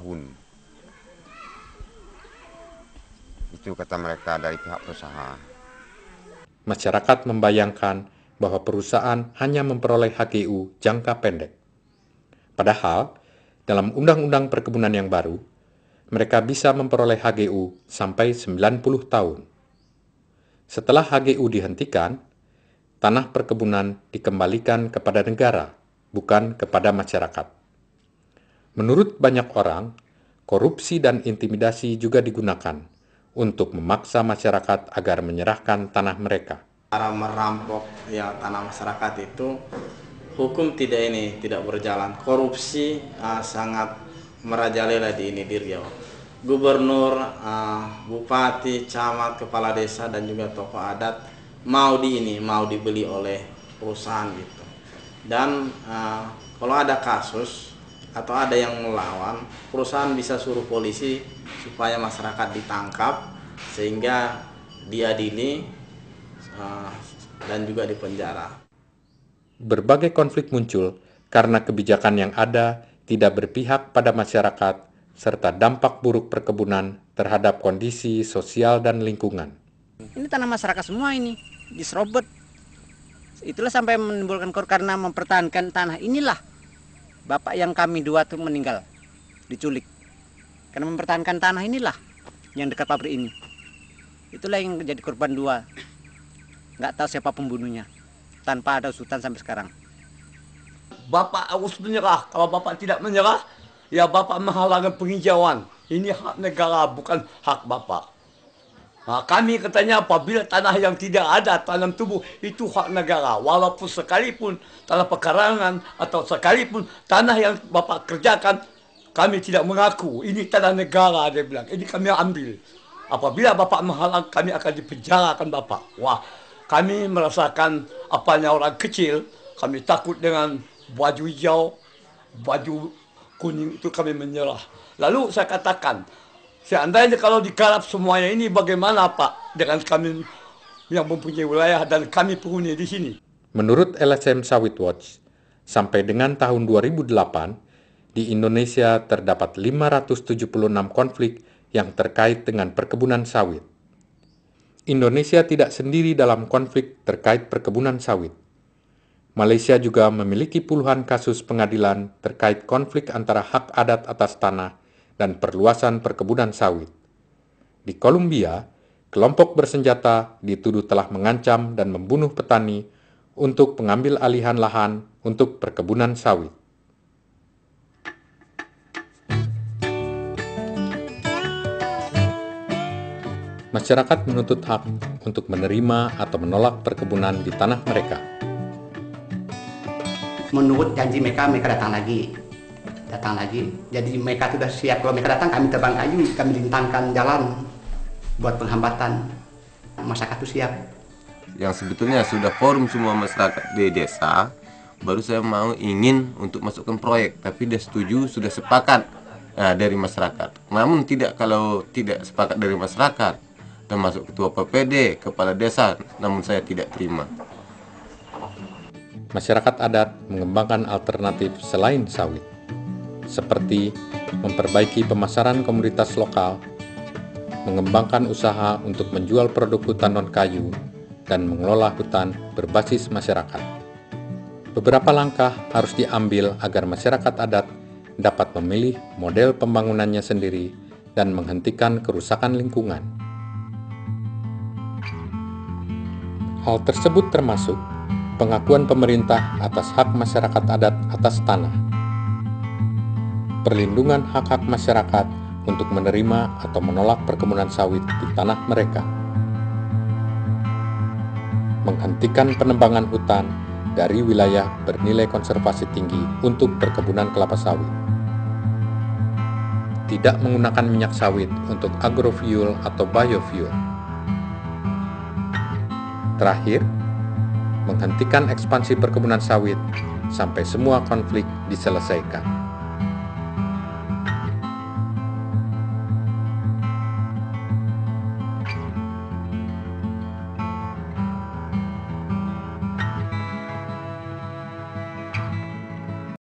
tahun. Itu kata mereka dari pihak perusahaan. Masyarakat membayangkan bahwa perusahaan hanya memperoleh HGU jangka pendek. Padahal, dalam Undang-Undang Perkebunan yang baru, mereka bisa memperoleh HGU sampai 90 tahun. Setelah HGU dihentikan, tanah perkebunan dikembalikan kepada negara, bukan kepada masyarakat. Menurut banyak orang, korupsi dan intimidasi juga digunakan untuk memaksa masyarakat agar menyerahkan tanah mereka. Cara merampok ya tanah masyarakat itu hukum tidak berjalan. Korupsi sangat merajalela di Riau. Gubernur, bupati, camat, kepala desa dan juga tokoh adat mau dibeli oleh perusahaan gitu. Dan kalau ada kasus atau ada yang melawan, perusahaan bisa suruh polisi supaya masyarakat ditangkap sehingga diadili dan juga dipenjara. Berbagai konflik muncul karena kebijakan yang ada tidak berpihak pada masyarakat serta dampak buruk perkebunan terhadap kondisi sosial dan lingkungan. Ini tanah masyarakat semua ini diserobot. Itulah sampai menimbulkan karena mempertahankan tanah inilah bapak yang kami dua tuh meninggal, diculik. Karena mempertahankan tanah inilah yang dekat pabrik ini. Itulah yang jadi korban dua. Nggak tahu siapa pembunuhnya. Tanpa ada usutan sampai sekarang. Bapak harus menyerah. Kalau Bapak tidak menyerah, ya Bapak menghalangi penghijauan. Ini hak negara, bukan hak Bapak. Nah, kami katanya apabila tanah yang tidak ada tanam tumbuh, itu hak negara. Walaupun sekalipun tanah pekarangan atau sekalipun tanah yang Bapak kerjakan, kami tidak mengaku. Ini tanah negara, dia bilang. Ini kami ambil. Apabila Bapak menghalang, kami akan dipenjarakan Bapak. Wah, kami merasakan apanya orang kecil. Kami takut dengan baju hijau, baju kuning itu kami menyerah. Lalu saya katakan, seandainya kalau digarap semuanya ini bagaimana Pak dengan kami yang mempunyai wilayah dan kami penghuni di sini? Menurut LSM Sawit Watch, sampai dengan tahun 2008, di Indonesia terdapat 576 konflik yang terkait dengan perkebunan sawit. Indonesia tidak sendiri dalam konflik terkait perkebunan sawit. Malaysia juga memiliki puluhan kasus pengadilan terkait konflik antara hak adat atas tanah dan perluasan perkebunan sawit. Di Kolombia, kelompok bersenjata dituduh telah mengancam dan membunuh petani untuk pengambil alihan lahan untuk perkebunan sawit. Masyarakat menuntut hak untuk menerima atau menolak perkebunan di tanah mereka. Menurut janji mereka datang lagi. Jadi mereka sudah siap, kalau mereka datang kami tebang kayu, kami lintangkan jalan buat penghambatan. Masyarakat itu siap. Yang sebetulnya sudah forum semua masyarakat di desa, baru saya ingin untuk masukkan proyek, tapi dia setuju, sudah sepakat dari masyarakat. Namun kalau tidak sepakat dari masyarakat, termasuk ketua PPD, kepala desa, namun saya tidak terima. Masyarakat adat mengembangkan alternatif selain sawit, seperti memperbaiki pemasaran komoditas lokal, mengembangkan usaha untuk menjual produk hutan non-kayu, dan mengelola hutan berbasis masyarakat. Beberapa langkah harus diambil agar masyarakat adat dapat memilih model pembangunannya sendiri dan menghentikan kerusakan lingkungan. Hal tersebut termasuk pengakuan pemerintah atas hak masyarakat adat atas tanah, perlindungan hak-hak masyarakat untuk menerima atau menolak perkebunan sawit di tanah mereka, menghentikan penebangan hutan dari wilayah bernilai konservasi tinggi untuk perkebunan kelapa sawit, tidak menggunakan minyak sawit untuk agrofuel atau biofuel. Terakhir, menghentikan ekspansi perkebunan sawit sampai semua konflik diselesaikan.